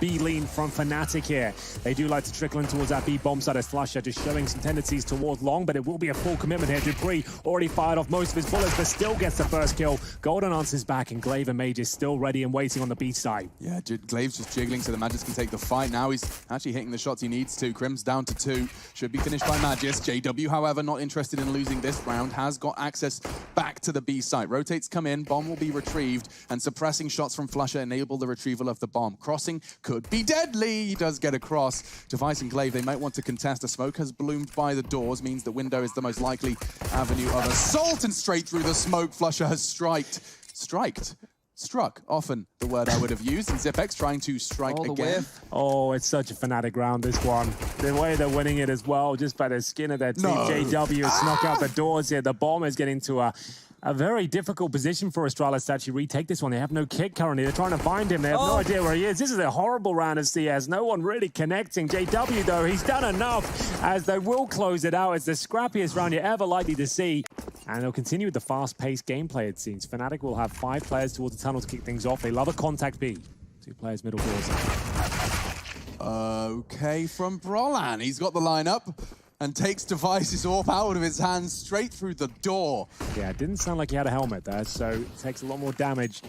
B lean from Fnatic here. They do like to trickle in towards that B bomb side as Flusher just showing some tendencies towards long, but it will be a full commitment here. dupreeh already fired off most of his bullets, but still gets the first kill. Golden answers back, and Glaive and Mage is still ready and waiting on the B side. Yeah, Glaive's just jiggling so the Magisk can take the fight. Now he's actually hitting the shots he needs to. Crim's down to 2. Should be finished by Magisk. JW, however, not interested in losing this round, has got access back to the B site. Rotates come in, bomb will be retrieved, and suppressing shots from Flusher enable the retrieval of the bomb. Crossing could be deadly. He does get across. Device and Glaive, they might want to contest. A smoke has bloomed by the doors, means that window is the most likely avenue of assault, and straight through the smoke, Flusher has struck, often the word I would have used, and Zipex trying to strike again. Oh, it's such a Fnatic round, this one. The way they're winning it as well, just by the skin of their team. JW has snuck out the doors here. The bomb is getting to a very difficult position for Astralis to actually retake this one. They have no kick currently. They're trying to find him. They have no idea where he is. This is a horrible round of CS. No one really connecting. JW, though, he's done enough, as they will close it out. It's the scrappiest round you're ever likely to see. And they'll continue with the fast-paced gameplay, it seems. Fnatic will have 5 players towards the tunnel to kick things off. They love a contact B. 2 players middle doors. Okay, from Brolan. He's got the lineup and takes Device's AWP out of his hands straight through the door. Yeah, it didn't sound like he had a helmet there, so it takes a lot more damage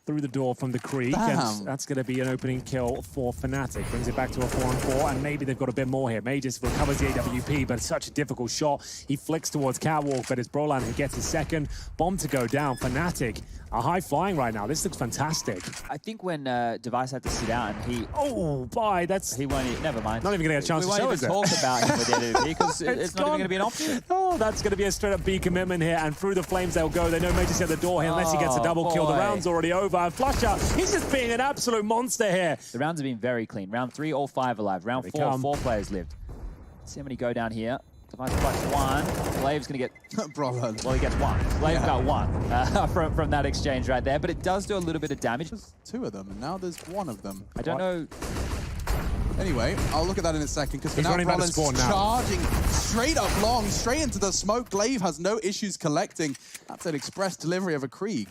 through the door from the Creek. And that's going to be an opening kill for Fnatic. Brings it back to a 4-on-4, and maybe they've got a bit more here. Mages recovers the AWP, but it's such a difficult shot. He flicks towards Catwalk, but it's Brolan who gets his second. Bomb to go down. Fnatic are high flying right now. This looks fantastic. I think when Device had to sit out and he... Oh, bye. That's... He won't even... Never mind. Not even going to get a chance to show us it. We won't even talk about him with the AWP because it's not even going to be an option. Oh, that's going to be a straight-up B commitment here, and through the flames they'll go. They know Mages at the door here unless he gets a double kill. The round's already over. And Flusher, he's just being an absolute monster here. The rounds have been very clean. Round 3, all 5 alive. Round 4, 4 players lived. Let's see how many go down here. Device plus 1. Glaive's going to get... Brolan. Well, he gets 1. Glaive got 1 from that exchange right there, but it does do a little bit of damage. There's 2 of them, and now there's 1 of them. I don't know... Anyway, I'll look at that in a second, because now Brolan's charging straight up long, straight into the smoke. Glaive has no issues collecting. That's an express delivery of a Krieg.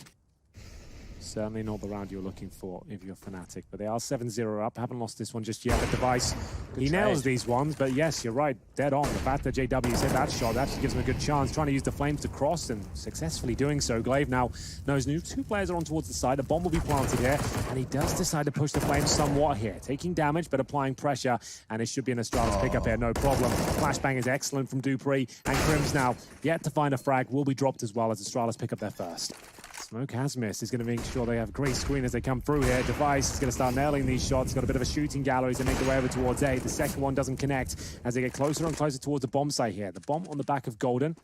Certainly not the round you're looking for if you're Fnatic, but they are 7-0 up. Haven't lost this one just yet. The Device, he nails these ones, but yes, you're right, dead on. The fact that JW hit that shot, that actually gives him a good chance. Trying to use the flames to cross and successfully doing so. Glaive now knows 2 players are on towards the side. A bomb will be planted here, and he does decide to push the flames somewhat here. Taking damage, but applying pressure, and it should be an Astralis pickup here, no problem. Flashbang is excellent from dupreeh, and Crim's now yet to find a frag, will be dropped as well as Astralis pick up their first. Smoke has missed. He's going to make sure they have a great screen as they come through here. Device is going to start nailing these shots. Got a bit of a shooting gallery as they make their way over towards A. The second one doesn't connect as they get closer and closer towards the bomb site here. The bomb on the back of Golden.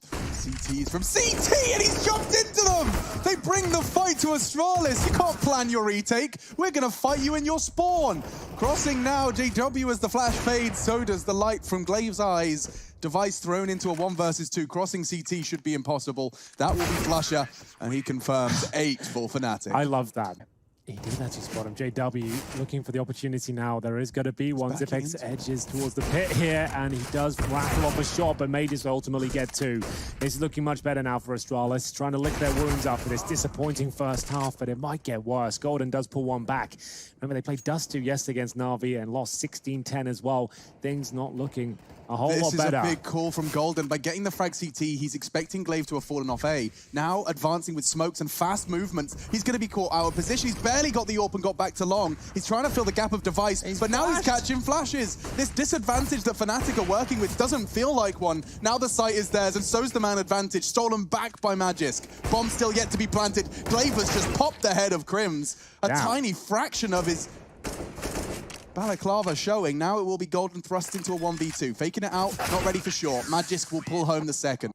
CTs from CT, and he's jumped into them! They bring the fight to Astralis. You can't plan your retake. We're going to fight you in your spawn. Crossing now, JW as the flash fades, so does the light from Glaive's eyes. Device thrown into a 1 versus 2. Crossing CT should be impossible. That will be Flusher, and he confirms 8 for Fnatic. I love that. He did actually spot him. JW looking for the opportunity now. There is going to be one. Zipex edges towards the pit here, and he does rattle off a shot, but Mages will ultimately get 2. This is looking much better now for Astralis, trying to lick their wounds after this disappointing first half, but it might get worse. Golden does pull one back. Remember, they played Dust 2 yesterday against Na'Vi and lost 16-10 as well. Things not looking a whole lot better. This is a big call from Golden. By getting the frag CT, he's expecting Glaive to have fallen off A. Now advancing with smokes and fast movements, he's going to be caught out of position. He's barely got the AWP and got back to long. He's trying to fill the gap of Device, but now he's catching flashes. This disadvantage that Fnatic are working with doesn't feel like one. Now the site is theirs, and so's the man advantage. Stolen back by Magisk. Bomb still yet to be planted. Glaive has just popped the head of Crims. A tiny fraction of his balaclava showing. Now it will be Golden thrust into a 1v2. Faking it out, not ready for sure. Magisk will pull home the second.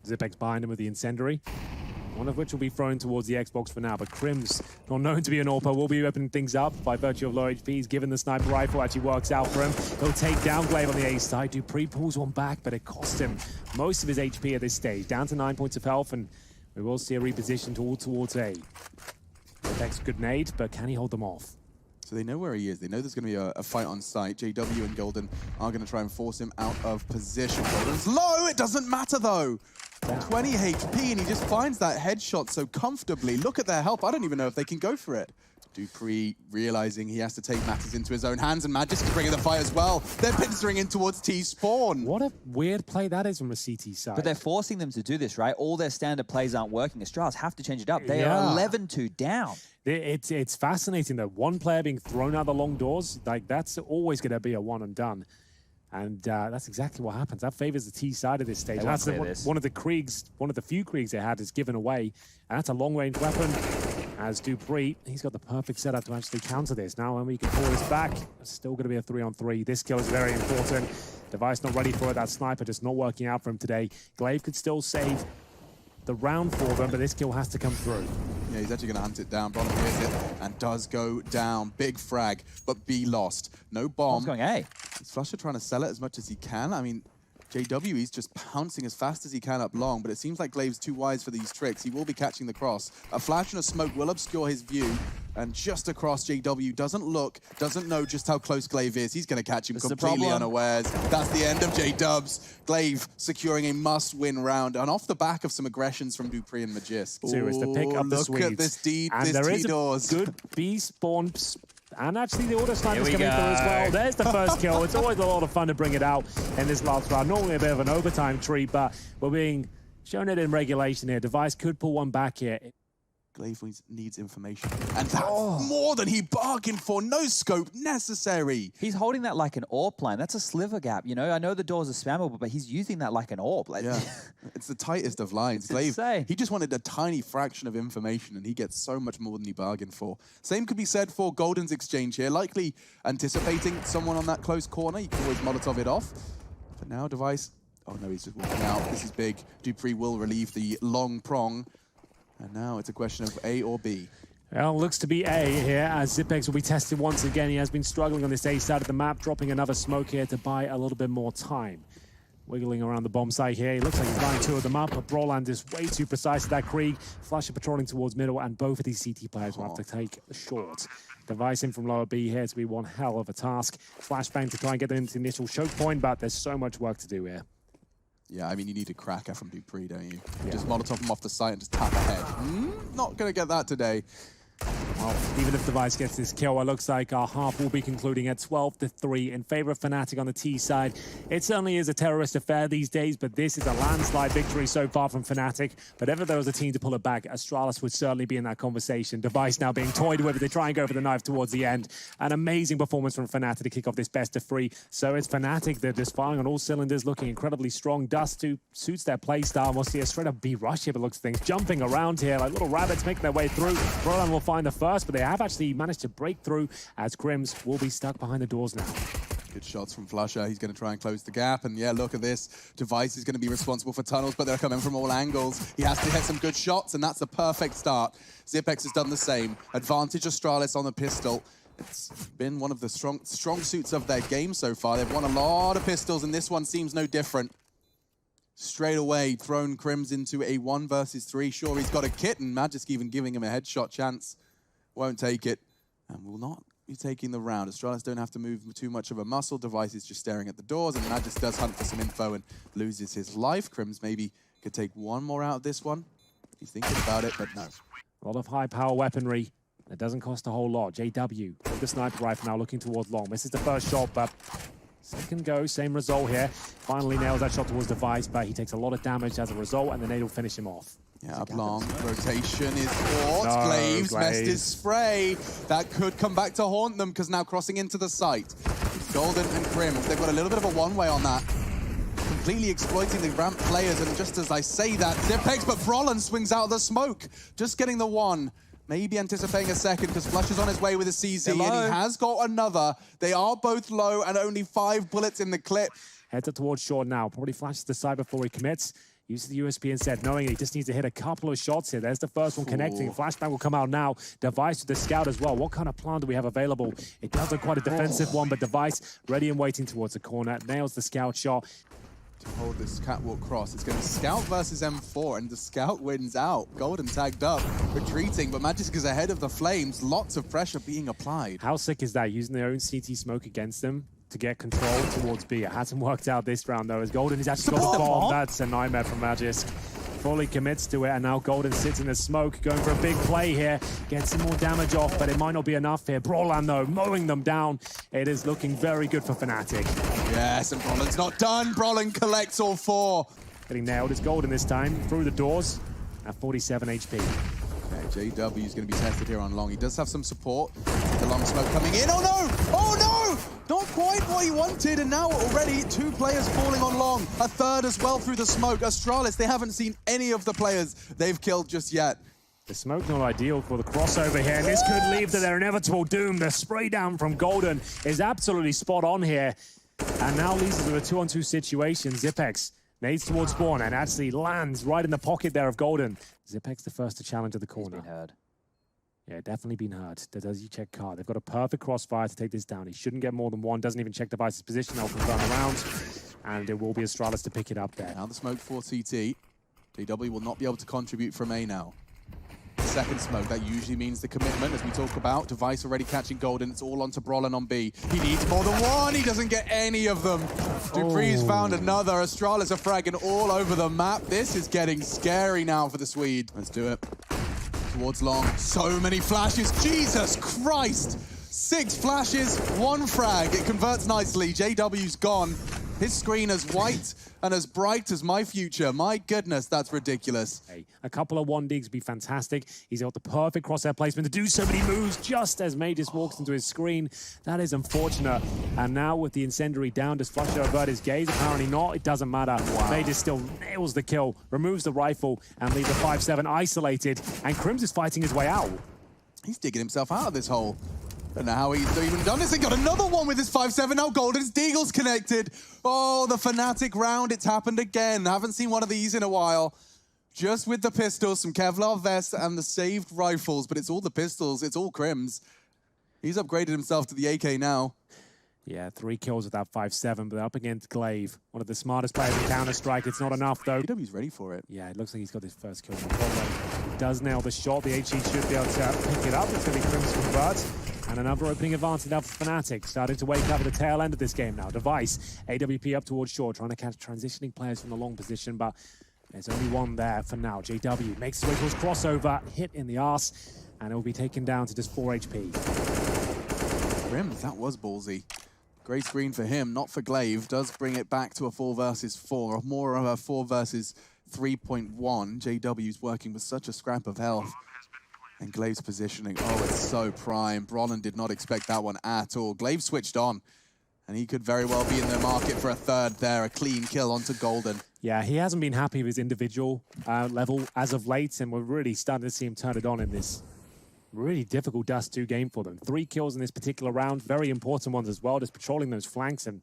Zipex behind him with the incendiary. One of which will be thrown towards the Xbox for now, but Crim's, not known to be an AWPer, will be opening things up by virtue of low HP. He's given the sniper rifle, actually works out for him. He'll take down Glaive on the A side. dupreeh pulls one back, but it cost him most of his HP at this stage. Down to 9 points of health, and we will see a reposition towards A. Zipex good nade, but can he hold them off? So they know where he is. They know there's going to be a fight on site. JW and Golden are going to try and force him out of position. Golden's low. It doesn't matter, though. 20 HP, and he just finds that headshot so comfortably. Look at their help. I don't even know if they can go for it. Dupree realizing he has to take matters into his own hands, and Magisk is bringing the fight as well. They're pinstering in towards T-spawn. What a weird play that is from the CT side. But they're forcing them to do this, right? All their standard plays aren't working. Astralis have to change it up. They are 11-2 down. It's fascinating that one player being thrown out the long doors, like that's always going to be a one and done. And that's exactly what happens. That favors the T side of this stage. That's one of the few Kriegs they had is given away. And that's a long-range weapon. As Dupree, he's got the perfect setup to actually counter this. Now when we can pull this back, it's still going to be a 3-on-3. This kill is very important. Device not ready for it. That sniper just not working out for him today. Glaive could still save the round for them, but this kill has to come through. Yeah, he's actually going to hunt it down. Bronner hears it and does go down. Big frag, but B lost. No bomb. Bomb's going A. Is Flusher trying to sell it as much as he can? I mean, JW, he's just pouncing as fast as he can up long, but it seems like Glaive's too wise for these tricks. He will be catching the cross. A flash and a smoke will obscure his view, and just across, JW doesn't know just how close Glaive is. He's going to catch him completely unawares. That's the end of J-Dubs. Glaive securing a must-win round, and off the back of some aggressions from Dupree and Magisk. Serious to pick up the Swedes. Look at this deep, and this there is T-doors. a good B spawn. And actually the auto sniper's coming through as well. There's the first kill. It's always a lot of fun to bring it out in this last round. Normally a bit of an overtime treat, but we're being shown it in regulation here. Device could pull one back here. Glaive needs information. And that's more than he bargained for. No scope necessary. He's holding that like an AWP line. That's a sliver gap, you know? I know the doors are spammable, but he's using that like an AWP. Like, yeah, it's the tightest of lines. Glaive, he just wanted a tiny fraction of information, and he gets so much more than he bargained for. Same could be said for Golden's exchange here. Likely anticipating someone on that close corner. You can always Molotov it off. But now Device, oh no, he's just walking out. This is big. Dupree will relieve the long prong. And now it's a question of A or B. Well, looks to be A here, as Zipex will be tested once again. He has been struggling on this A side of the map, dropping another smoke here to buy a little bit more time. Wiggling around the bomb site here. He looks like he's lining two of them up, but Broland is way too precise with that Krieg. Flasher patrolling towards middle, and both of these CT players will have to take the short. Device in from lower B here to be one hell of a task. Flashbang to try and get them into the initial choke point, but there's so much work to do here. Yeah, I mean, you need a cracker from Dupree, don't you? Yeah. Just Molotov him off the site and just tap ahead. Not going to get that today. Well, even if Device gets this kill, it looks like our half will be concluding at 12-3 in favor of Fnatic on the T side. It certainly is a terrorist affair these days, but this is a landslide victory so far from Fnatic. But if there was a team to pull it back, Astralis would certainly be in that conversation. Device now being toyed with, they try and go for the knife towards the end. An amazing performance from Fnatic to kick off this best of 3. So it's Fnatic, they're just firing on all cylinders, looking incredibly strong. Dust suits their play style. We'll see a straight up B rush here, but looks things jumping around here like little rabbits making their way through. Roland will find the first, but they have actually managed to break through as Crims will be stuck behind the doors now. Good shots from Flusher. He's going to try and close the gap. And yeah, look at this. Device is going to be responsible for tunnels, but they're coming from all angles. He has to hit some good shots, and that's a perfect start. Zipex has done the same. Advantage Astralis on the pistol. It's been one of the strong suits of their game so far. They've won a lot of pistols, and this one seems no different. Straight away, thrown Crims into a 1 versus 3. Sure, he's got a kit, and Magisk even giving him a headshot chance. Won't take it, and will not be taking the round. Astralis don't have to move too much of a muscle. Device is just staring at the doors, and Magisk does hunt for some info and loses his life. Crims maybe could take one more out of this one. He's thinking about it, but no. A lot of high-power weaponry. It doesn't cost a whole lot. JW with the sniper rifle now looking towards long. Misses the first shot, but second go, same result here. Finally nails that shot towards Device, but he takes a lot of damage as a result, and the nade will finish him off. Yeah, up long. Rotation is caught. Glaive's messed his spray. That could come back to haunt them, because now crossing into the site. It's Golden and Crims. They've got a little bit of a one-way on that. Completely exploiting the ramp players, and just as I say that, Zipex, but Broland swings out of the smoke. Just getting the one. Maybe anticipating a second, because Flush is on his way with a CZ, and he has got another. They are both low, and only 5 bullets in the clip. Heads up towards short now. Probably flashes the side before he commits. Uses the USP instead, knowing he just needs to hit a couple of shots here. There's the first one connecting. Flashbang will come out now. Device with the scout as well. What kind of plan do we have available? It does look quite a defensive one, but Device ready and waiting towards the corner. Nails the scout shot. To hold this catwalk cross, it's going to Scout versus M4, and the Scout wins out. Golden tagged up, retreating, but Magisk is ahead of the Flames. Lots of pressure being applied. How sick is that, using their own CT smoke against them to get control towards B? It hasn't worked out this round though, as Golden has actually got the bomb. That's a nightmare from Magisk. fully commits to it, and now Golden sits in the smoke, going for a big play here. Gets some more damage off, but it might not be enough here. Brolan, though, mowing them down. It is looking very good for Fnatic. Yes, and Brolan's not done. Brolan collects all 4. Getting nailed. It's Golden this time, through the doors, at 47 HP. Okay, JW is going to be tested here on long. He does have some support. The long smoke coming in. Oh no! Oh no! Not quite what he wanted, and now already 2 players falling on long. A third as well through the smoke. Astralis, they haven't seen any of the players they've killed just yet. The smoke not ideal for the crossover here, and this could lead to their inevitable doom. The spray down from Golden is absolutely spot on here, and now leads us to a 2-on-2 situation. Zipex nades towards spawn and actually lands right in the pocket there of Golden. Zipex the first to challenge at the corner. He's been heard. Yeah, definitely been hurt. Does he check card? They've got a perfect crossfire to take this down. He shouldn't get more than 1. Doesn't even check Device's position. They'll confirm around, and it will be Astralis to pick it up there. Now the smoke for CT. JW will not be able to contribute from A now. Second smoke, that usually means the commitment, as we talk about. Device already catching Golden. It's all onto Brolan on B. He needs more than 1. He doesn't get any of them. Dupree's found another. Astralis are fragging all over the map. This is getting scary now for the Swede. Let's do it. Towards long. So many flashes. Jesus Christ! 6 flashes, 1 frag. It converts nicely. JW's gone. His screen as white and as bright as my future. My goodness, that's ridiculous. Hey, a couple of 1-digs would be fantastic. He's got the perfect crosshair placement to do so many moves just as Magus walks into his screen. That is unfortunate. And now with the incendiary down, does Flusher avert his gaze? Apparently not. It doesn't matter. Wow. Magus still nails the kill, removes the rifle, and leaves a 5-7 isolated. And Crims is fighting his way out. He's digging himself out of this hole. Don't know how he's even done this. He got another one with his 5-7. Now Golden's Deagle's connected. Oh, the Fnatic round. It's happened again. I haven't seen one of these in a while. Just with the pistols, some Kevlar vests, and the saved rifles. But it's all the pistols. It's all Crims. He's upgraded himself to the AK now. Yeah, 3 kills with that 5-7, but they're up against Glaive, one of the smartest players in Counter-Strike. It's not enough, though. JW's ready for it. Yeah, it looks like he's got his first kill. He does nail the shot. The HE should be able to pick it up. It's going to be Crims converts. And another opening advantage now for Fnatic. Starting to wake up at the tail end of this game now. Device, AWP up towards short, trying to catch transitioning players from the long position, but there's only 1 there for now. JW makes his way towards crossover, hit in the arse, and it will be taken down to just 4 HP. Crims, that was ballsy. Great screen for him, not for Glaive. Does bring it back to a 4 versus 4, more of a 4 versus 3.1. JW's working with such a scrap of health. And Glaive's positioning, oh, it's so prime. Brolan did not expect that one at all. Glaive switched on, and he could very well be in the market for a third there, a clean kill onto Golden. Yeah, he hasn't been happy with his individual level as of late, and we're really starting to see him turn it on in this really difficult Dust 2 game for them. 3 kills in this particular round, very important ones as well, just patrolling those flanks and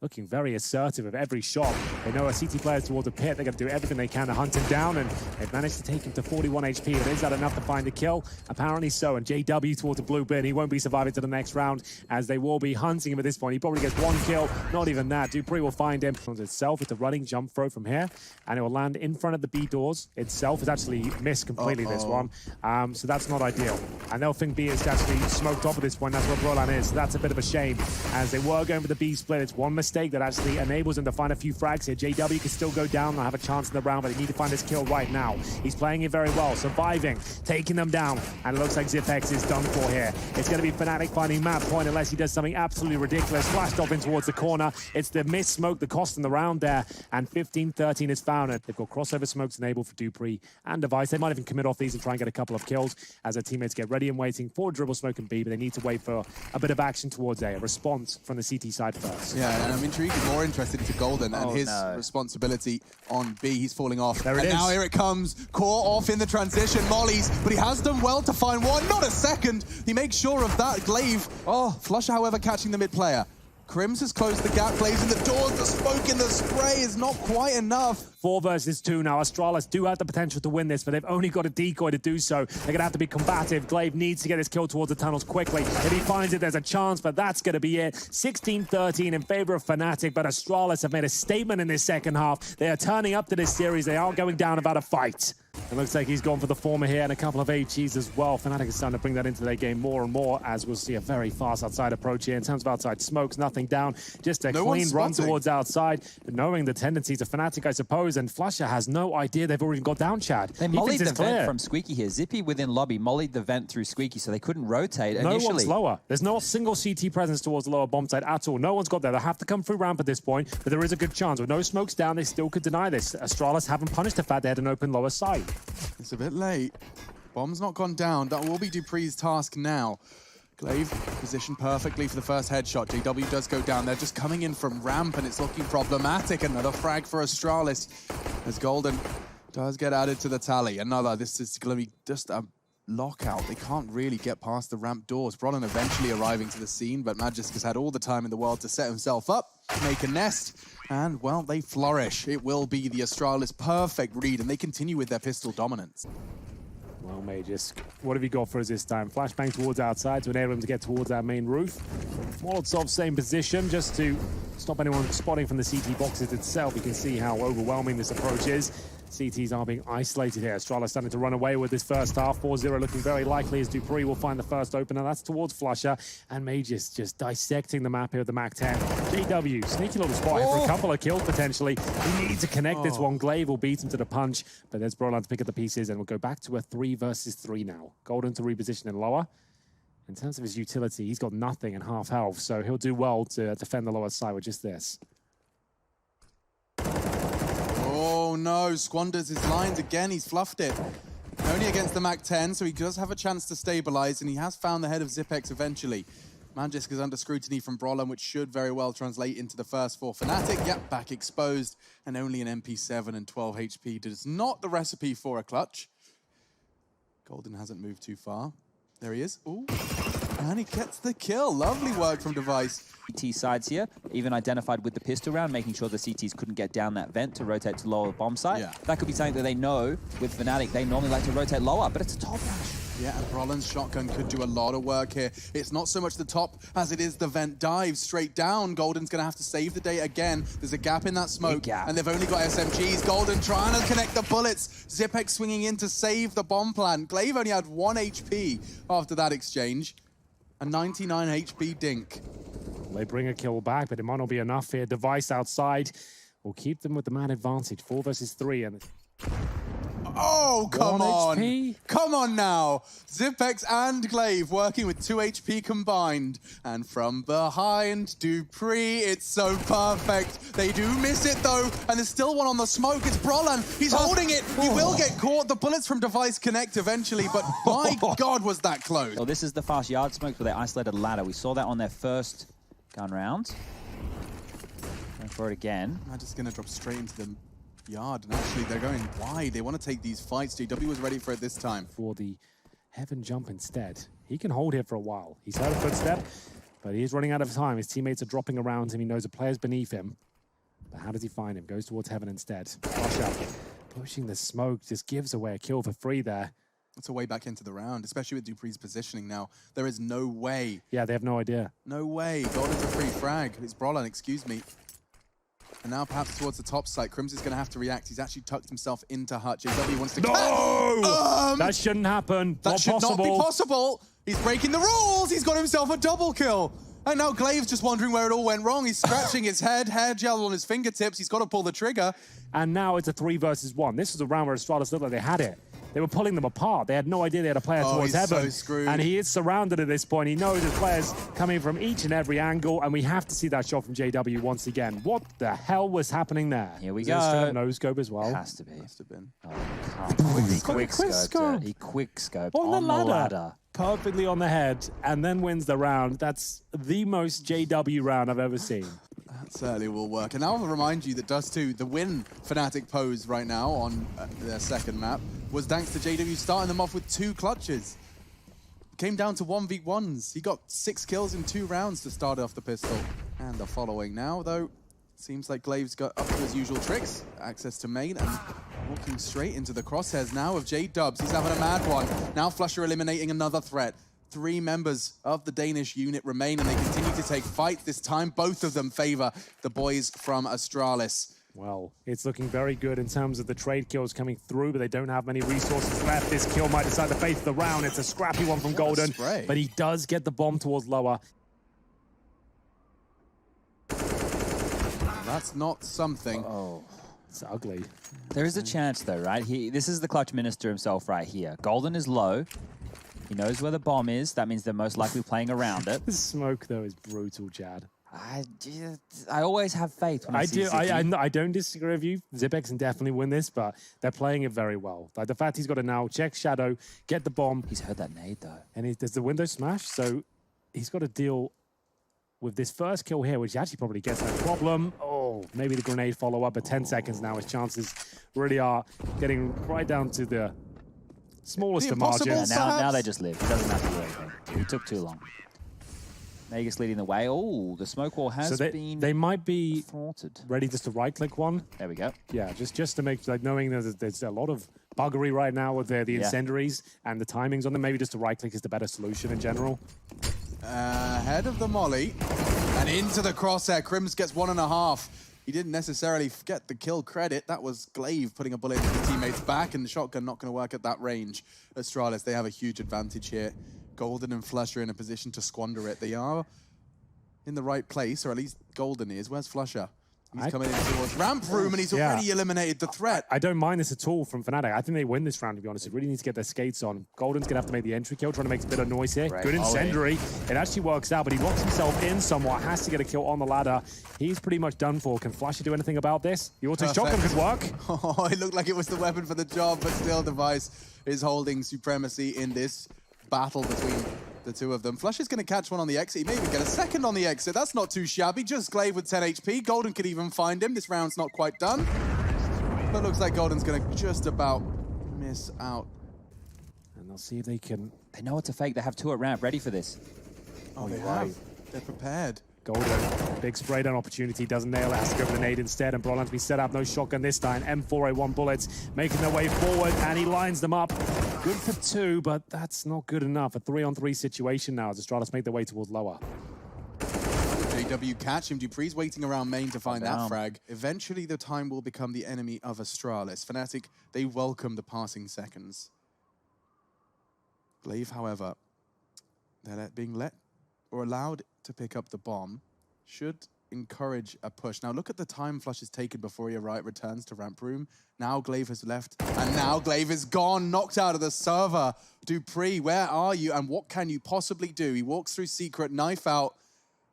looking very assertive of every shot. They know a CT player's towards the pit. They're going to do everything they can to hunt him down, and they've managed to take him to 41 HP. But is that enough to find the kill? Apparently so, and JW towards the blue bin. He won't be surviving to the next round, as they will be hunting him at this point. He probably gets 1 kill, not even that. Dupree will find him. Itself, it's a running jump throw from here, and it will land in front of the B doors. Itself is actually missed completely this one, so that's not ideal. And they'll think B is actually smoked off at this point. That's where Brolan is, so that's a bit of a shame, as they were going for the B split. It's one mistake that actually enables them to find a few frags here. JW can still go down and have a chance in the round, but they need to find this kill right now. He's playing it very well, surviving, taking them down, and it looks like Zipex is done for here. It's going to be Fnatic finding map point unless he does something absolutely ridiculous. Flashed off in towards the corner. It's the miss smoke, the cost in the round there, and 15-13 is found. They've got crossover smokes enabled for Dupree and Device. They might even commit off these and try and get a couple of kills as their teammates get ready and waiting for dribble smoke and B, but they need to wait for a bit of action towards A response from the CT side first. Yeah, and I'm intrigued, more interested into Golden and his responsibility on B. He's falling off. There it is. Now here it comes. Core off in the transition. Mollies, but he has done well to find 1. Not a second. He makes sure of that. Glaive. Oh, Flusher, however, catching the mid player. Crims has closed the gap, plays in the doors. The smoke in the spray is not quite enough. 4 versus 2 now. Astralis do have the potential to win this, but they've only got a decoy to do so. They're going to have to be combative. Glaive needs to get his kill towards the tunnels quickly. If he finds it, there's a chance, but that's going to be it. 16-13 in favor of Fnatic, but Astralis have made a statement in this second half. They are turning up to this series. They are going down about a fight. It looks like he's gone for the former here and a couple of HEs as well. Fnatic is starting to bring that into their game more and more, as we'll see a very fast outside approach here. In terms of outside smokes, nothing down, just a clean run towards outside, knowing the tendencies of Fnatic, I suppose, and Flusher has no idea they've already got down, Chad. They mollied the vent from Squeaky here. Zippy within lobby mollied the vent through Squeaky, so they couldn't rotate initially. No one's lower. There's no single CT presence towards the lower bomb side at all. No one's got there. They have to come through ramp at this point, but there is a good chance. With no smokes down, they still could deny this. Astralis haven't punished the fact they had an open lower side. It's a bit late. Bomb's not gone down. That will be Dupree's task now. Glaive positioned perfectly for the first headshot. JW does go down. They're just coming in from ramp, and it's looking problematic. Another frag for Astralis as Golden does get added to the tally. This is going to be just a lockout. They can't really get past the ramp doors. Brollan eventually arriving to the scene, but Magisk has had all the time in the world to set himself up, make a nest, and, well, they flourish. It will be the Astralis perfect read, and they continue with their pistol dominance. Well, Magisk, what have you got for us this time? Flashbang towards outside to enable him to get towards our main roof. Molotov, same position, just to stop anyone spotting from the CT boxes itself. You can see how overwhelming this approach is. CTs are being isolated here. Astralis starting to run away with this first half. 4-0 looking very likely as Dupree will find the first opener. That's towards Flusher. And Magisk just dissecting the map here with the MAC-10. JW, sneaky little spot here for a couple of kills potentially. He needs to connect this one. Glaive will beat him to the punch. But there's Brollan to pick up the pieces, and we'll go back to a 3 versus 3 now. Golden to reposition in lower. In terms of his utility, he's got nothing and half health, so he'll do well to defend the lower side with just this. Oh no, squanders his lines again. He's fluffed it. Only against the MAC-10, so he does have a chance to stabilize, and he has found the head of Zipex eventually. Magisk is under scrutiny from Brollan, which should very well translate into the first 4. Fnatic, yep, back exposed, and only an MP7 and 12 HP does not the recipe for a clutch. Golden hasn't moved too far. There he is. Ooh. And he gets the kill. Lovely work from Device. CT sides here, even identified with the pistol round, making sure the CTs couldn't get down that vent to rotate to lower bomb site. Yeah. That could be something that they know with Fnatic. They normally like to rotate lower, but it's a top rush. Yeah, and Brollan's shotgun could do a lot of work here. It's not so much the top as it is the vent dive straight down. Golden's going to have to save the day again. There's a gap in that smoke, and they've only got SMGs. Golden trying to connect the bullets. Zipex swinging in to save the bomb plant. Glaive only had 1 HP after that exchange. A 99 HP dink. They bring a kill back, but it might not be enough here. Device outside will keep them with the man advantage. 4 versus 3. And oh, come on. HP? Come on now. Zipex and Glaive working with 2 HP combined. And from behind, Dupree, it's so perfect. They do miss it though, and there's still one on the smoke. It's Brollan. He's holding it. He will get caught. The bullets from Device connect eventually, but my God, was that close. Well, this is the fast yard smokes where they isolated ladder. We saw that on their first gun round. Going for it again. I'm just going to drop straight into the yard, and actually they're going wide. They want to take these fights. JW was ready for it this time. For the heaven jump instead. He can hold here for a while. He's heard a footstep, but he is running out of time. His teammates are dropping around him. He knows a player's beneath him. But how does he find him? Goes towards heaven instead. Pushing the smoke just gives away a kill for free there. It's a way back into the round, especially with Dupree's positioning now. There is no way. Yeah, they have no idea. No way. Golden's a free frag. It's Brollan, excuse me. And now perhaps towards the top side, Crims is going to have to react. He's actually tucked himself into Hut. JW wants to... No! That shouldn't happen. That should not be possible. He's breaking the rules. He's got himself a double kill. And now Glaive's just wondering where it all went wrong. He's scratching his head, hair gel on his fingertips. He's got to pull the trigger. And now it's a 3 versus 1. This was a round where Astralis looked like they had it. They were pulling them apart. They had no idea they had a player towards heaven. So screwed. And he is surrounded at this point. He knows there's players coming from each and every angle, and we have to see that shot from JW once again. What the hell was happening there? Here we go. go. No scope as well. Has to be. Must have been. Oh, he quick scoped. He quick scoped on the ladder. Perfectly on the head, and then wins the round. That's the most JW round I've ever seen. That certainly will work. And I'll remind you that Dust2, the win Fnatic pose right now on their second map, was thanks to JW starting them off with 2 clutches. It came down to 1v1s. He got 6 kills in 2 rounds to start off the pistol. And the following now, though, seems like Glaive's got up to his usual tricks. Access to main and walking straight into the crosshairs now of J-Dubs. He's having a mad one. Now Flusher eliminating another threat. 3 members of the Danish unit remain, and they continue to take fights. This time, both of them favor the boys from Astralis. Well, it's looking very good in terms of the trade kills coming through, but they don't have many resources left. This kill might decide the fate of the round. It's a scrappy one from Golden, but he does get the bomb towards lower. That's not something. Oh, it's ugly. There is a chance though, right? This is the clutch minister himself right here. Golden is low. He knows where the bomb is. That means they're most likely playing around it. The smoke, though, is brutal, Jad. I always have faith when I see Zippy. I don't disagree with you. Zipex can definitely win this, but they're playing it very well. Like the fact he's got to now check Shadow, get the bomb. He's heard that nade, though. And there's the window smash, so he's got to deal with this first kill here, which actually probably gets no problem. Oh, maybe the grenade follow-up, but 10 seconds now. His chances really are getting right down to the smallest of margins. Yeah, now they just live. He doesn't have to do anything. He took too long. Vegas leading the way. Oh, the smoke wall has been They might be thwarted. Ready just to right-click one. There we go. Yeah, just to make, like, knowing that there's a lot of buggery right now with the incendiaries and the timings on them, maybe just a right-click is the better solution in general. Ahead of the molly and into the crosshair. Crims gets 1.5. He didn't necessarily get the kill credit. That was Glaive putting a bullet into his teammate's back, and the shotgun not going to work at that range. Astralis, they have a huge advantage here. Golden and Flusher in a position to squander it. They are in the right place, or at least Golden is. Where's Flusher? He's coming in towards ramp room, and he's already eliminated the threat. I don't mind this at all from Fnatic. I think they win this round, to be honest. They really need to get their skates on. Golden's going to have to make the entry kill, trying to make a bit of noise here. Good incendiary. It actually works out, but he locks himself in somewhat. Has to get a kill on the ladder. He's pretty much done for. Can Flusher do anything about this? The auto shotgun could work. Oh, it looked like it was the weapon for the job, but still Device is holding supremacy in this battle between the two of them. Flush is going to catch one on the exit. He may even get a second on the exit. That's not too shabby. Just Glaive with 10 HP. Golden could even find him. This round's not quite done. But looks like Golden's going to just about miss out. And they'll see if they can... They know it's a fake. They have two at ramp ready for this. Oh, they have. They're prepared. Golden, big spray down opportunity, doesn't nail it, has to go for the nade instead, and Brolan's been set up, no shotgun this time. M4A1 bullets making their way forward, and he lines them up. Good for 2, but that's not good enough. A 3-on-3 situation now as Astralis make their way towards lower. JW catch him. Dupree's waiting around main to find that frag. Eventually, the time will become the enemy of Astralis. Fnatic, they welcome the passing seconds. Glaive, however, they're being let or allowed to pick up the bomb should encourage a push. Now look at the time Flush has taken before he returns to ramp room. Now Glaive has left, and now Glaive is gone, knocked out of the server. Dupree, where are you, and what can you possibly do? He walks through secret, knife out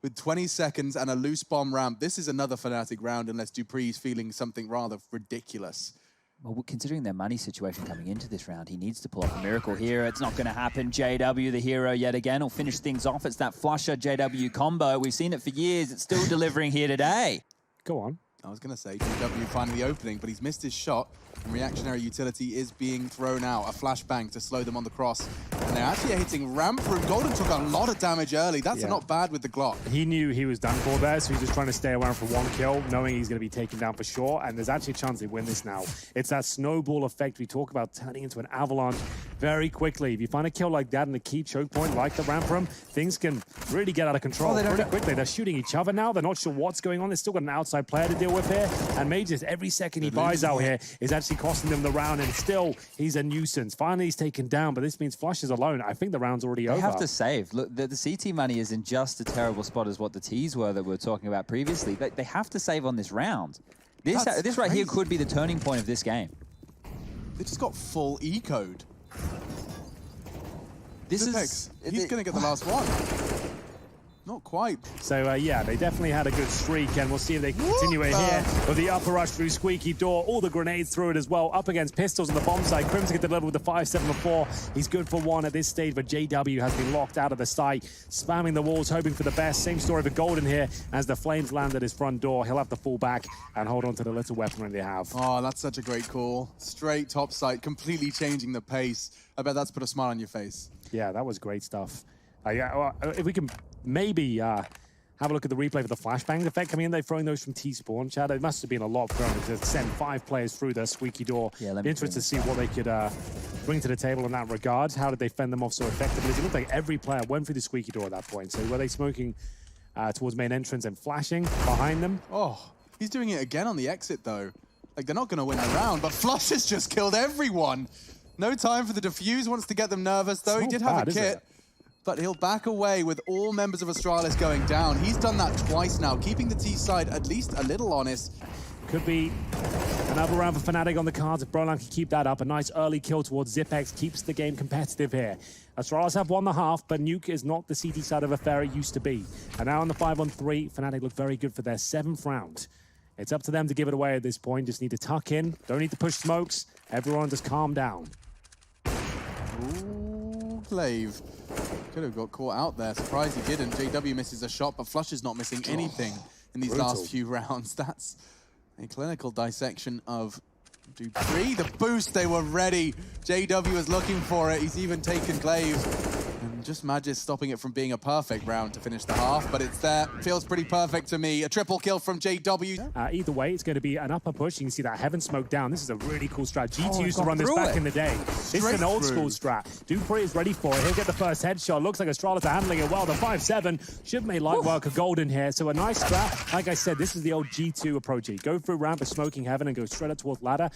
with 20 seconds and a loose bomb ramp. This is another Fnatic round unless Dupree's feeling something rather ridiculous. Well, considering their money situation coming into this round, he needs to pull off a miracle here. It's not going to happen. JW, the hero yet again, will finish things off. It's that Flusher JW combo. We've seen it for years. It's still delivering here today. Go on. I was going to say JW finding the opening, but he's missed his shot. And reactionary utility is being thrown out. A flashbang to slow them on the cross. And they're actually hitting ramp room. Golden took a lot of damage early. That's not bad with the Glock. He knew he was done for there, so he's just trying to stay around for one kill, knowing he's going to be taken down for sure. And there's actually a chance they win this now. It's that snowball effect we talk about turning into an avalanche very quickly. If you find a kill like that in a key choke point like the ramp room, things can really get out of control pretty quickly. They're shooting each other now. They're not sure what's going on. They've still got an outside player to deal with here. And Mages, every second he buys out here is actually costing them the round, and still he's a nuisance. Finally he's taken down, but this means Flush is alone. I think the round's already over. They have to save. Look, the CT money is in just a terrible spot as what the Ts were that we were talking about previously. They have to save on this round. This right here could be the turning point of this game. They just got full E-code. He's going to get the last one. Not quite. So, yeah, they definitely had a good streak, and we'll see if they can continue it here with the upper rush through Squeaky Door. All the grenades through it as well. Up against Pistols on the bomb side. Crimson get delivered with the 5-7-4. He's good for 1 at this stage, but JW has been locked out of the site, spamming the walls, hoping for the best. Same story for Golden here. As the flames land at his front door, he'll have to fall back and hold on to the little weaponry they have. Oh, that's such a great call. Straight top site, completely changing the pace. I bet that's put a smile on your face. Yeah, that was great stuff. If we can maybe have a look at the replay for the flashbang effect coming in. They're throwing those from T-Spawn, Chad. It must have been a lot for them to send 5 players through the Squeaky Door. Yeah, be interested to see what they could bring to the table in that regard. How did they fend them off so effectively? It looked like every player went through the Squeaky Door at that point. So were they smoking towards main entrance and flashing behind them? Oh, He's doing it again on the exit, though. Like, they're not going to win the round, but Flush has just killed everyone. No time for the defuse, wants to get them nervous, though. He did have a kit, but he'll back away with all members of Astralis going down. He's done that twice now, keeping the T side at least a little honest. Could be another round for Fnatic on the cards if Brolan can keep that up. A nice early kill towards Zipex keeps the game competitive here. Astralis have won the half, but Nuke is not the CT side of affair it used to be. And now on the 5-on-3, Fnatic look very good for their 7th round. It's up to them to give it away at this point. Just need to tuck in, don't need to push smokes. Everyone just calm down. Ooh, Glaive. Could have got caught out there. Surprised he didn't. JW misses a shot, but Flush is not missing anything in these last few rounds. That's a clinical dissection of Dupree. The boost, they were ready. JW was looking for it. He's even taken Glaive. And just Magis stopping it from being a perfect round to finish the half, but it's there. Feels pretty perfect to me. A triple kill from JW. Either way, it's going to be an upper push. You can see that Heaven smoke down. This is a really cool strat. G2 used to run this back in the day. This is an old school strat. Dupree is ready for it. He'll get the first headshot. Looks like Astralis are handling it well. The 5-7 should make light work of Golden here. So a nice strat. Like I said, this is the old G2 approach. You go through ramp of smoking Heaven and go straight up towards ladder.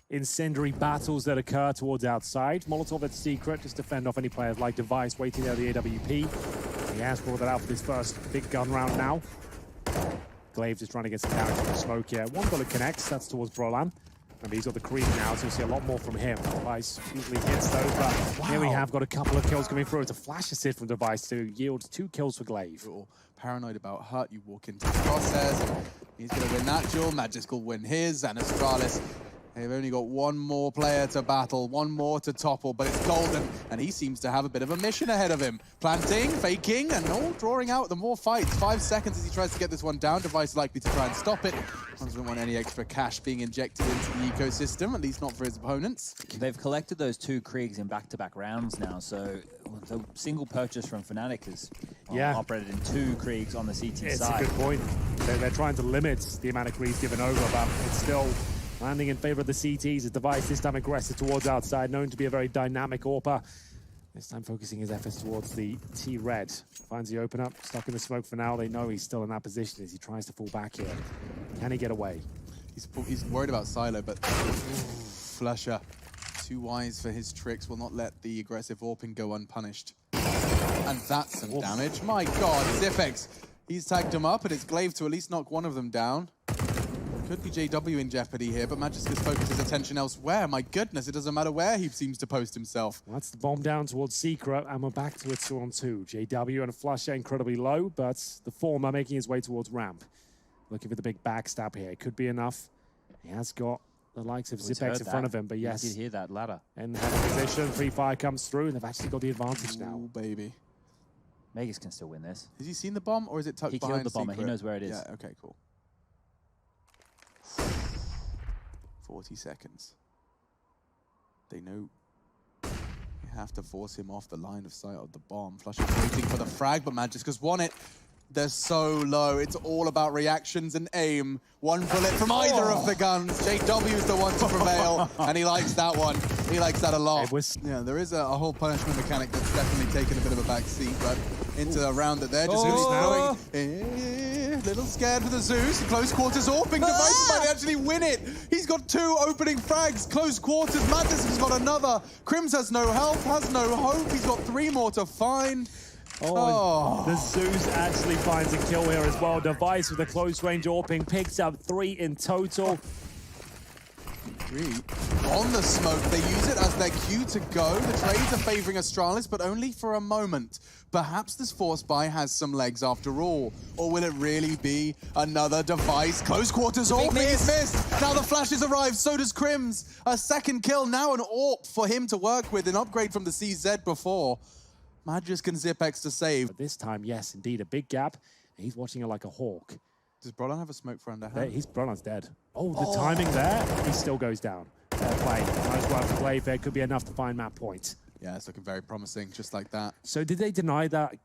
Incendiary battles that occur towards outside. Molotov at secret, just to fend off any players like Device waiting there the AWP. He has brought that out for this first big gun round now. Glaive just trying to get some damage from the smoke here. One bullet connects, that's towards Brolan. And he's got the creep now, so you'll see a lot more from him. Device usually hits those, but here we have got a couple of kills coming through. It's a flash assist from Device to yield 2 kills for Glaive. You're paranoid about hurt, you walk into the crosshairs, and he's going to win that duel. Magisk will win his, and Astralis, they've only got one more player to battle, one more to topple, but it's Golden, and he seems to have a bit of a mission ahead of him. Planting, faking, and all drawing out the more fights. 5 seconds as he tries to get this one down. Device likely to try and stop it. Doesn't want any extra cash being injected into the ecosystem, at least not for his opponents. They've collected those 2 Kriegs in back-to-back rounds now, so the single purchase from Fnatic has operated in 2 Kriegs on the CT side. It's a good point. They're trying to limit the amount of Kriegs given over, but it's still landing in favor of the CTs. A Device this time aggressive towards outside, known to be a very dynamic AWPer. This time focusing his efforts towards the T-Red. Finds the open up, stuck in the smoke for now. They know he's still in that position as he tries to fall back here. Can he get away? He's worried about Silo, but Flusher, too wise for his tricks, will not let the aggressive AWPing go unpunished. And that's some damage. My God, Zipex. He's tagged him up, and it's Glaive to at least knock one of them down. Could be JW in jeopardy here, but Magisk has focused his attention elsewhere. My goodness, it doesn't matter where he seems to post himself. Well, that's the bomb down towards Secret, and we're back to a 2-on-2. JW and Flush incredibly low, but the former making his way towards ramp. Looking for the big backstab here. Could be enough. He has got the likes of Zipex in front of him, but yes. You did hear that ladder. And have a position, free fire comes through, and they've actually got the advantage now. Ooh, baby. Magisk can still win this. Has he seen the bomb, or is it tucked behind He killed the bomber. Secret? He knows where it is. Yeah, okay, cool. 40 seconds. They know you have to force him off the line of sight of the bomb. Flush is waiting for the frag, but Magisk has won it. They're so low. It's all about reactions and aim. One bullet from either of the guns. JW is the one to prevail, and he likes that one. He likes that a lot. Yeah, there is a whole punishment mechanic that's definitely taken a bit of a back seat, but into a round that they're just going. A little scared for the Zeus. Close quarters AWPing. Device might actually win it. He's got 2 opening frags. Close quarters. Magisk has got another. Crims has no health, has no hope. He's got 3 more to find. The Zeus actually finds a kill here as well. Device with a close range AWPing picks up 3 in total. 3 on the smoke. They use it as their cue to go. The trades are favoring Astralis, but only for a moment. Perhaps this force buy has some legs after all. Or will it really be another Device? Close quarters AWPing is missed. Now the flashes arrive, so does Crims. A second kill, now an AWP for him to work with. An upgrade from the CZ before. Magisk and Zipex to save. But this time, yes, indeed, a big gap. He's watching it like a hawk. Does Brolan have a smoke for underhand? Brolan's dead. Oh, the timing there. He still goes down. Fair play. Nice work for Glaive there. Could be enough to find map point. Yeah, it's looking very promising, just like that. So did they deny that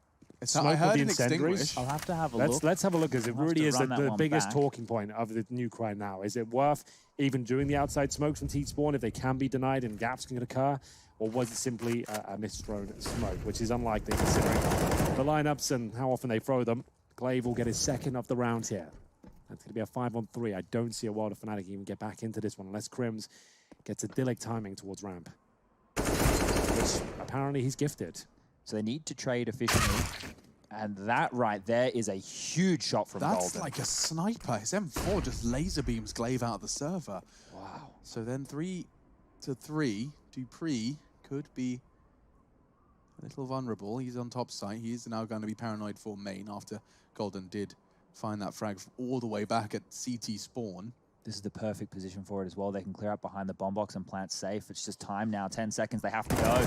smoke I heard with the an incendiaries? extinguish. I'll have to have a look. Let's have a look, because it really is the biggest back. talking point of the nuke right now. Is it worth even doing the outside smokes from T-spawn if they can be denied and gaps can occur? Or was it simply a misthrown smoke, which is unlikely considering the lineups and how often they throw them. Glaive will get his second of the round here. That's going to be a 5-on-3. I don't see a world of Fnatic even get back into this one unless Crims gets a Dilek timing towards ramp, which apparently he's gifted. So they need to trade efficiently. And that right there is a huge shot from Golden. That's like a sniper. His M4 just laser beams Glaive out of the server. Wow. So then 3-3, Dupree could be a little vulnerable. He's on top site. He's now going to be paranoid for main after Golden did find that frag all the way back at CT spawn. This is the perfect position for it as well. They can clear out behind the bomb box and plant safe. It's just time now. 10 seconds. They have to go.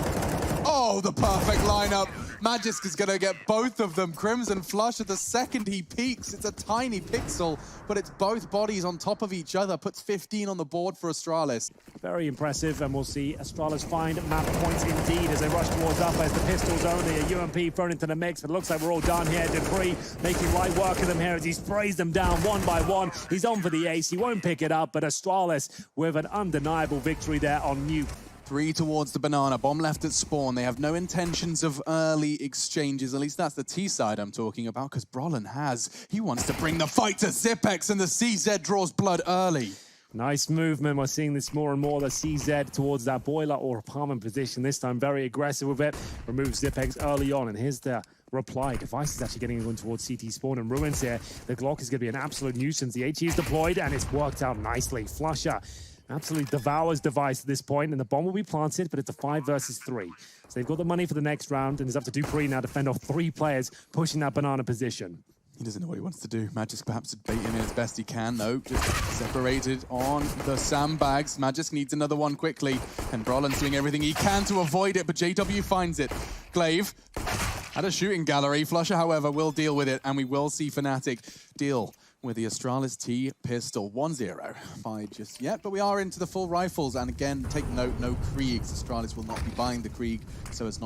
Oh, the perfect lineup. Magisk is going to get both of them. Crimson Flush at the second he peeks. It's a tiny pixel, but it's both bodies on top of each other. Puts 15 on the board for Astralis. Very impressive, and we'll see Astralis find map points indeed as they rush towards up as the pistols only. A UMP thrown into the mix, but it looks like we're all done here. Dupree making light work of them here as he sprays them down one by one. He's on for the ace. He won't pick it up, but Astralis with an undeniable victory there on Nuke. 3 towards the banana. Bomb left at spawn. They have no intentions of early exchanges. At least that's the T side I'm talking about, because Brolin has. He wants to bring the fight to Zipex, and the CZ draws blood early. Nice movement. We're seeing this more and more. The CZ towards that boiler or apartment position. This time very aggressive with it. Removes Zipex early on, and here's the reply. Device is actually getting in towards CT spawn and ruins here. The Glock is going to be an absolute nuisance. The HE is deployed, and it's worked out nicely. Flusher absolutely devours Device at this point, and the bomb will be planted, but it's a 5 versus 3. So they've got the money for the next round, and it's up to Dupree now to fend off 3 players pushing that banana position. He doesn't know what he wants to do. Magisk perhaps bait him in as best he can, though. Just separated on the sandbags. Magisk needs another one quickly, and Brolin's doing everything he can to avoid it, but JW finds it. Glaive had a shooting gallery. Flusher, however, will deal with it, and we will see Fnatic deal with the Astralis T pistol. 1-0 by just yet, but we are into the full rifles, and again, take note, no Kriegs. Astralis will not be buying the Krieg, so as it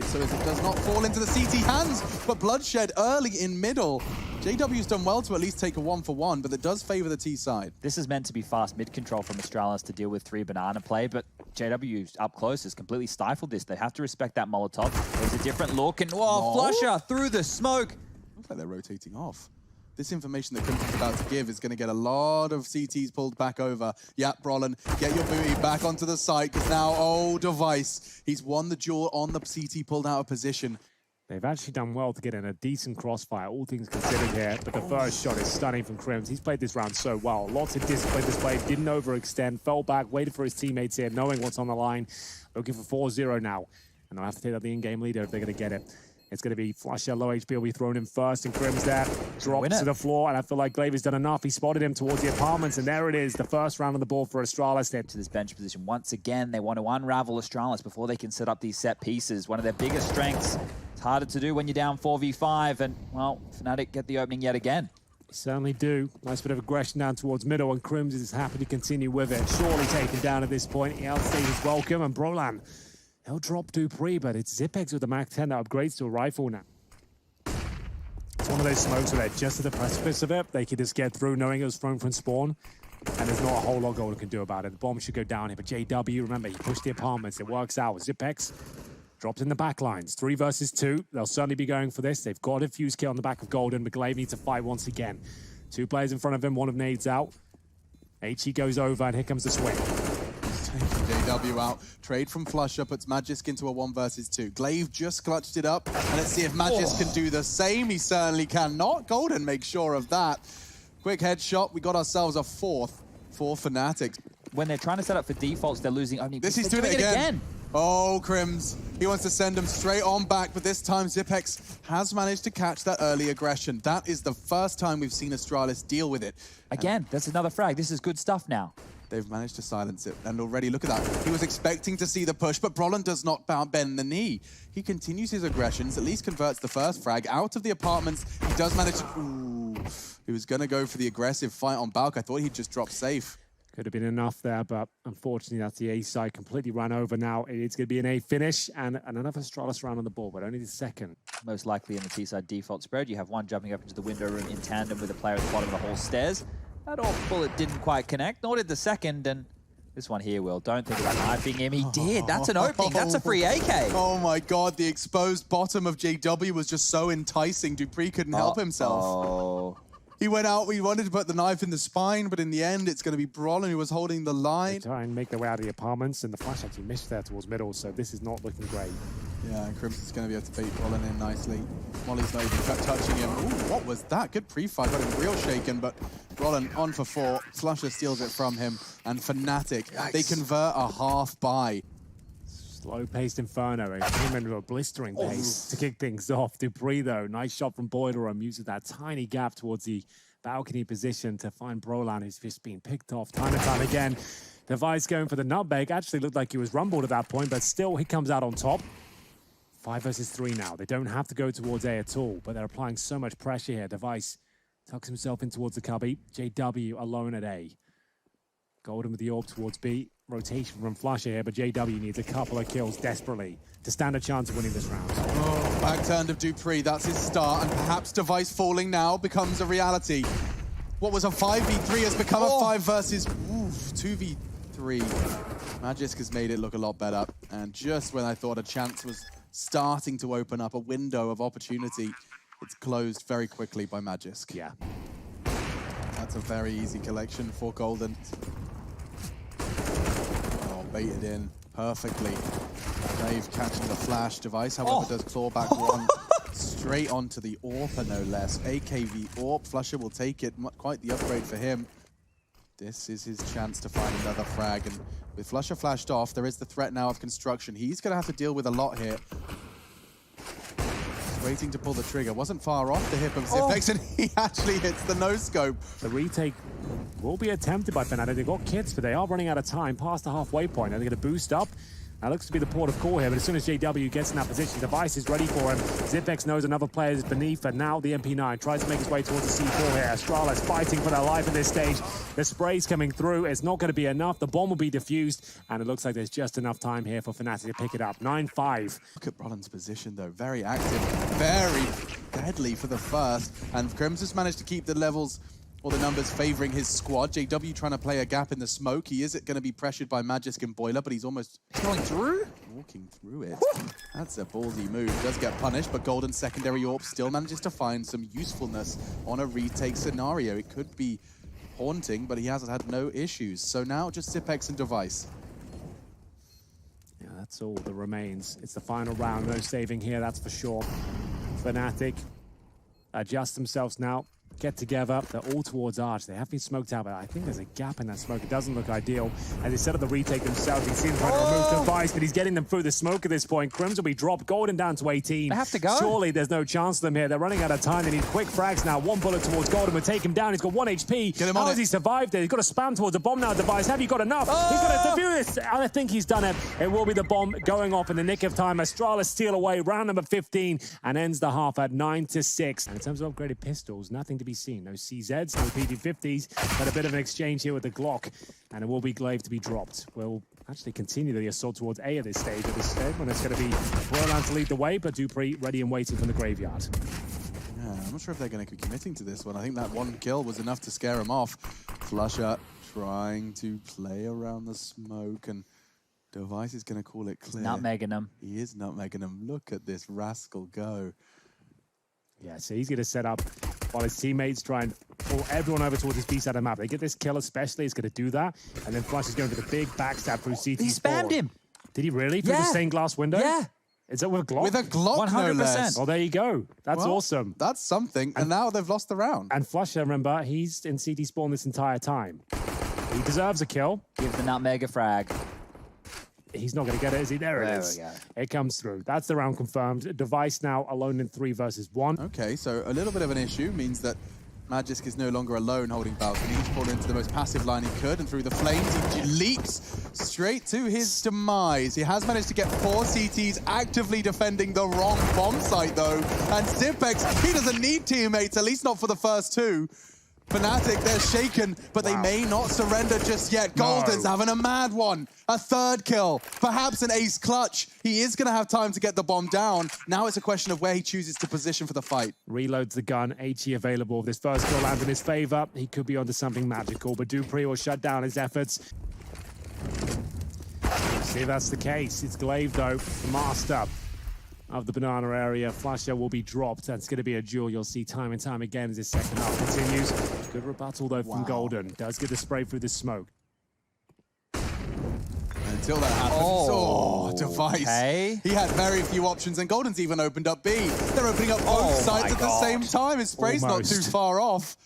does not fall into the CT hands, but bloodshed early in middle. JW's done well to at least take a 1-for-1, but that does favor the T side. This is meant to be fast mid-control from Astralis to deal with 3 banana play, but JW up close has completely stifled this. They have to respect that Molotov. There's a different look, and whoa, Flusher through the smoke. Looks like they're rotating off. This information that Crimson's about to give is going to get a lot of CTs pulled back over. Yeah, Brolin, get your booty back onto the site, because now, oh, Device, he's won the duel on the CT pulled out of position. They've actually done well to get in a decent crossfire, all things considered here, but the first shot is stunning from Crims. He's played this round so well. Lots of discipline displayed, didn't overextend, fell back, waited for his teammates here, knowing what's on the line. Looking for 4-0 now, and they'll have to take out the in-game leader if they're going to get it. It's going to be Flusher, low HP will be thrown in first, and Crims there drops to the floor, and I feel like Glaive has done enough. He spotted him towards the apartments, and there it is, the first round on the board for Astralis. To this bench position. Once again, they want to unravel Astralis before they can set up these set pieces. One of their biggest strengths. It's harder to do when you're down 4v5, and, well, Fnatic get the opening yet again. Certainly do. Nice bit of aggression down towards middle, and Crims is happy to continue with it. Surely taken down at this point. He outstays his welcome, and Brolan, he'll drop Dupree, but it's Zipex with the Mac 10 that upgrades to a rifle now. It's one of those smokes where they're just at the precipice of it. They could just get through knowing it was thrown from spawn, and there's not a whole lot Golden can do about it. The bomb should go down here, but JW, remember, he pushed the apartments. It works out. Zipex drops in the back lines. 3 versus 2. They'll certainly be going for this. They've got a fuse kill on the back of Golden, but Glaive needs to fight once again. 2 players in front of him, one of nades out. HE goes over, and here comes the swing. JW out. Trade from Flusher puts Magisk into a 1 versus 2. Glaive just clutched it up, and let's see if Magisk can do the same. He certainly cannot. Golden makes sure of that. Quick headshot. We got ourselves a 4th for Fnatic. When they're trying to set up for defaults, they're losing only. This he's doing it again. Oh, Crims. He wants to send him straight on back, but this time Zipex has managed to catch that early aggression. That is the first time we've seen Astralis deal with it. Again, that's another frag. This is good stuff now. They've managed to silence it, and already, look at that. He was expecting to see the push, but Brolin does not bend the knee. He continues his aggressions, at least converts the first frag out of the apartments. He does manage to... Ooh, he was going to go for the aggressive fight on Balk. I thought he'd just drop safe. Could have been enough there, but unfortunately, that's the A side. Completely ran over now. It's going to be an A finish, and another Astralis round on the board, but only the second. Most likely in the T side default spread, you have one jumping up into the window room in tandem with a player at the bottom of the hall stairs. That off bullet didn't quite connect, nor did the second, and this one here will. Don't think about knifing him. He did. That's an opening. That's a free AK. Oh my God, the exposed bottom of JW was just so enticing. Dupree couldn't help himself. Oh, He went out, we wanted to put the knife in the spine, but in the end, it's going to be Brolin who was holding the line. They try and make their way out of the apartments, and the flash actually missed there towards middle, so this is not looking great. Yeah, and Crimson's going to be able to bait Brolin in nicely. Molly's not even touching him. Ooh, what was that? Good pre-fight, got him real shaken, but Brolin on for 4. Slusher steals it from him, and Fnatic, they convert a half buy. Slow-paced Inferno, it came into a blistering pace to kick things off. Dupree, though, nice shot from Boylerum, uses that tiny gap towards the balcony position to find Brolan, who's just been picked off time and time again. Device going for the nutmeg. Actually looked like he was rumbled at that point, but still he comes out on top. 5 versus 3 now. They don't have to go towards A at all, but they're applying so much pressure here. Device tucks himself in towards the cubby. JW alone at A. Golden with the orb towards B. Rotation from Flusher here, but JW needs a couple of kills desperately to stand a chance of winning this round. Oh, back turn of Dupree, that's his start, and perhaps Device falling now becomes a reality. What was a 5v3 has become a 5 versus 2v3. Magisk has made it look a lot better, and just when I thought a chance was starting to open up, a window of opportunity, it's closed very quickly by Magisk. Yeah. That's a very easy collection for Golden. Baited in perfectly. Dave catching the flash. Device, however, does claw back one straight onto the AWP, no less. AKV AWP. Flusher will take it. Quite the upgrade for him. This is his chance to find another frag. And with Flusher flashed off, there is the threat now of construction. He's going to have to deal with a lot here. He's waiting to pull the trigger. Wasn't far off the hip of Zipex, and he actually hits the no-scope. The retake will be attempted by Fnatic. They've got kits, but they are running out of time past the halfway point. And they're going to boost up. That looks to be the port of call here, but as soon as JW gets in that position, Device is ready for him. Zipex knows another player is beneath, and now the MP9 tries to make his way towards the C4 here. Astralis fighting for their life at this stage. The spray's coming through. It's not going to be enough. The bomb will be defused, and it looks like there's just enough time here for Fnatic to pick it up. 9-5. Look at Brolin's position, though. Very active, very deadly for the first. And Crimson's managed to keep the levels or the numbers favoring his squad. JW trying to play a gap in the smoke. He is going to be pressured by Magisk and Boiler, but he's almost going through? Walking through it. That's a ballsy move. Does get punished, but Golden's secondary AWP still manages to find some usefulness on a retake scenario. It could be haunting, but he hasn't had no issues. So now just Zipex and Device. Yeah, that's all that remains. It's the final round. No saving here, that's for sure. Fnatic adjust themselves now. Get together. They're all towards Arch. They have been smoked out, but I think there's a gap in that smoke. It doesn't look ideal. And they set up the retake themselves. You can see them trying to remove Device, but he's getting them through the smoke at this point. Crims will be dropped. Golden down to 18. They have to go. Surely there's no chance for them here. They're running out of time. They need quick frags now. One bullet towards Golden will take him down. He's got 1 HP. Get him How on has it. he survived it? He's got to spam towards a bomb now, Device. Have you got enough? He's got to defuse this. I think he's done it. It will be the bomb going off in the nick of time. Astralis steal away. Round number 15 and ends the half at 9-6. And in terms of upgraded pistols, nothing to be seen. No CZs, no PD50s, but a bit of an exchange here with the Glock, and it will be Glaive to be dropped. We'll actually continue the assault towards A at this stage, when it's going to be Roland to lead the way, but Dupree ready and waiting from the graveyard. Yeah, I'm not sure if they're going to be committing to this one. I think that one kill was enough to scare him off. Flusher trying to play around the smoke, and Device is going to call it clear. Nutmegging them. He is nutmegging him. Look at this rascal go. Yeah, so he's going to set up while his teammates try and pull everyone over towards his B side of the map. They get this kill especially, he's going to do that. And then Flush is going for the big backstab through CT4. He spammed him. Did he really? Through the stained glass window? Yeah. Is that with a Glock? With a Glock, 100%. No less. Well, there you go. That's awesome. That's something. And now they've lost the round. And Flusher, remember, he's in CT spawn this entire time. He deserves a kill. Give the nutmeg a frag. He's not going to get it, is he? There it is. We go. It comes through. That's the round confirmed. Device now alone in 3 versus 1. Okay, so a little bit of an issue means that Magisk is no longer alone holding balcony. He's pulled into the most passive line he could, and through the flames, he leaps straight to his demise. He has managed to get 4 CTs actively defending the wrong bomb site, though. And Zipex, he doesn't need teammates, at least not for the first 2. Fnatic, they're shaken, but they may not surrender just yet. Golden's having a mad one. A 3rd kill, perhaps an ace clutch. He is going to have time to get the bomb down. Now it's a question of where he chooses to position for the fight. Reloads the gun, HE available. If this first kill lands in his favor, he could be onto something magical, but Dupree will shut down his efforts. See if that's the case. It's Glaive, though, the master. of the banana area. Flasher will be dropped. That's going to be a duel you'll see time and time again as this second half continues. Good rebuttal, though, from Golden. Does get the spray through the smoke. Until that happens, Device. Okay. He had very few options, and Golden's even opened up B. They're opening up both sides at the same time. His spray's not too far off.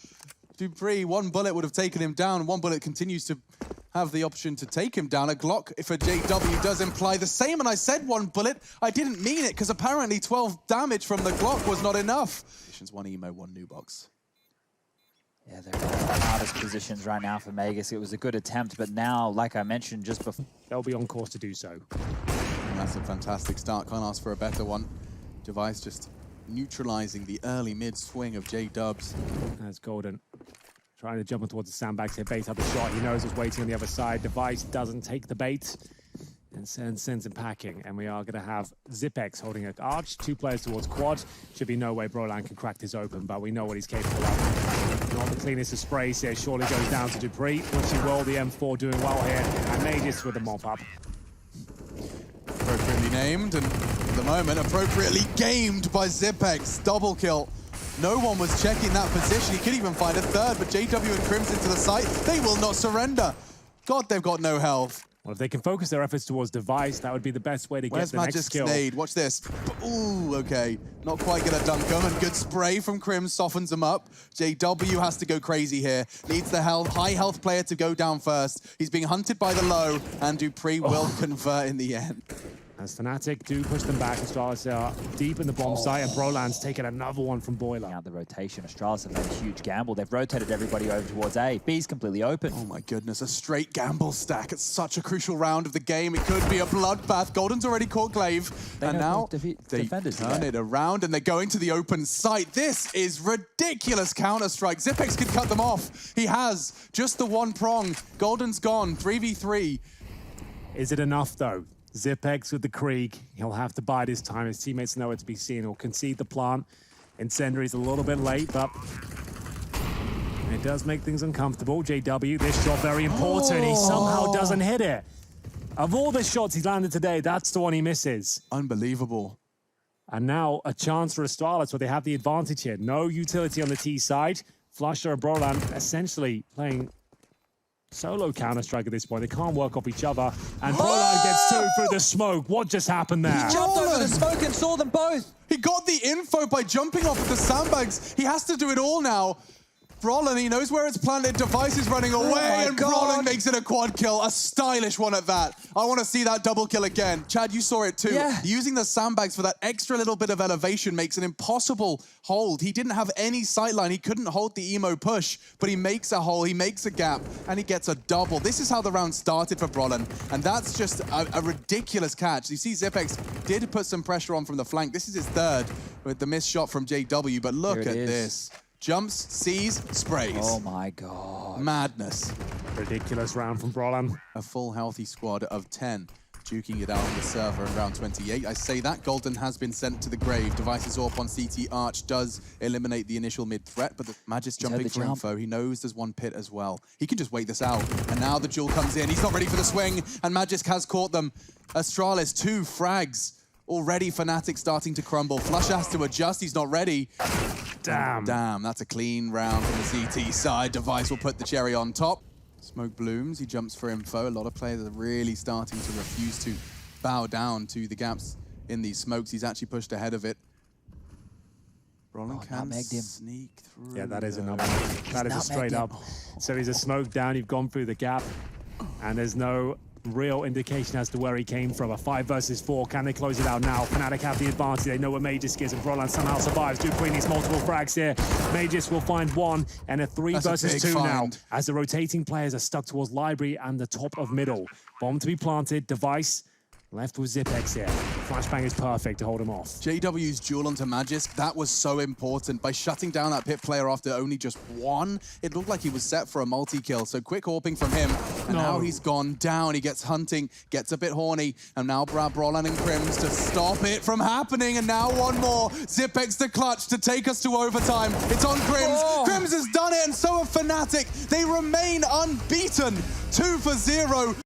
dupreeh, one bullet would have taken him down. One bullet continues to have the option to take him down. A Glock for JW does imply the same, and I said one bullet. I didn't mean it, because apparently 12 damage from the Glock was not enough. One emo, one new box. Yeah, they're in the hardest positions right now for Magus. It was a good attempt, but now, like I mentioned just before... They'll be on course to do so. And that's a fantastic start. Can't ask for a better one. Device just neutralizing the early mid swing of J-Dubs. That's Golden trying to jump towards the sandbags here, bait out the shot. He knows it's waiting on the other side. Device doesn't take the bait and sends him packing. And we are going to have Zipex holding an arch. 2 players towards quad. Should be no way Brolan can crack this open, but we know what he's capable of. Not the cleanest of sprays here. Surely goes down to dupreeh, which he will. The M4 doing well here. And Magus with the mop up. Appropriately named, and at the moment, appropriately gamed by Zipex. Double kill. No one was checking that position. He could even find a third, but JW and Crimson to the site. They will not surrender. God, they've got no health. Well, if they can focus their efforts towards Device, that would be the best way to get the next kill. Nade? Watch this. Ooh, okay. Not quite gonna dunk him, and good spray from Crim softens him up. JW has to go crazy here. Needs the high health player to go down first. He's being hunted by the low, and dupreeh will convert in the end. As Fnatic do push them back, Astralis are deep in the bomb site, and Brolan's taken another one from Boiler. Out the rotation, Astralis have made a huge gamble. They've rotated everybody over towards A. B's completely open. Oh my goodness, a straight gamble stack. It's such a crucial round of the game. It could be a bloodbath. Golden's already caught Glaive, and now they turn it around, and they're going to the open site. This is ridiculous counter-strike. Zipex could cut them off. He has just the one prong. Golden's gone, 3v3. Is it enough, though? Zipex with the Krieg. He'll have to bide his time. His teammates know it to be seen. He'll concede the plant. Incendiary's a little bit late, but it does make things uncomfortable. JW, this shot very important. He somehow doesn't hit it. Of all the shots he's landed today, that's the one he misses. Unbelievable. And now a chance for Astralis where they have the advantage here. No utility on the T side. Flusher and Brolan essentially playing solo Counter-Strike at this point. They can't work off each other. And Brolan gets 2 through the smoke. What just happened there? He jumped over the smoke and saw them both. He got the info by jumping off of the sandbags. He has to do it all now. Brolan, he knows where it's planted. Device is running away, and Brolan makes it a quad kill. A stylish one at that. I want to see that double kill again. Chad, you saw it too. Yeah. Using the sandbags for that extra little bit of elevation makes an impossible hold. He didn't have any sightline. He couldn't hold the emo push, but he makes a hole, he makes a gap, and he gets a double. This is how the round started for Brolan, and that's just a ridiculous catch. You see Zipex did put some pressure on from the flank. This is his third with the missed shot from JW, but look at this. Jumps, sees, sprays. Oh my God. Madness. Ridiculous round from Brolan. A full healthy squad of 10, duking it out on the server in round 28. I say that Golden has been sent to the grave. Device's AWP on CT Arch does eliminate the initial mid threat, but the Magis jumping for info. He knows there's one pit as well. He can just wait this out. And now the duel comes in. He's not ready for the swing, and Magisk has caught them. Astralis, 2 frags. Already Fnatic starting to crumble. Flusher has to adjust. He's not ready. Damn. Damn, that's a clean round from the CT side. Device will put the cherry on top. Smoke blooms. He jumps for info. A lot of players are really starting to refuse to bow down to the gaps in these smokes. He's actually pushed ahead of it. Brolan can sneak through. Yeah, that is a number. That is a straight up. So he's a smoke down. You've gone through the gap, and there's no real indication as to where he came from. A 5 versus 4. Can they close it out now? Fnatic have the advantage. They know where Magus is, and Brolan somehow survives. dupreeh needs multiple frags here. Magus will find 1 and a 3 versus 2 now. As the rotating players are stuck towards Library and the top of middle. Bomb to be planted. Device left with Zipex here. Flashbang is perfect to hold him off. JW's duel onto Magisk, that was so important. By shutting down that pit player after only just 1, it looked like he was set for a multi-kill. So quick AWPing from him, and now he's gone down. He gets hunting, gets a bit horny, and now Brolan and Crims to stop it from happening, and now one more. Zipex the clutch to take us to overtime. It's on Crims. Crims has done it, and so have Fnatic. They remain unbeaten. 2 for 0.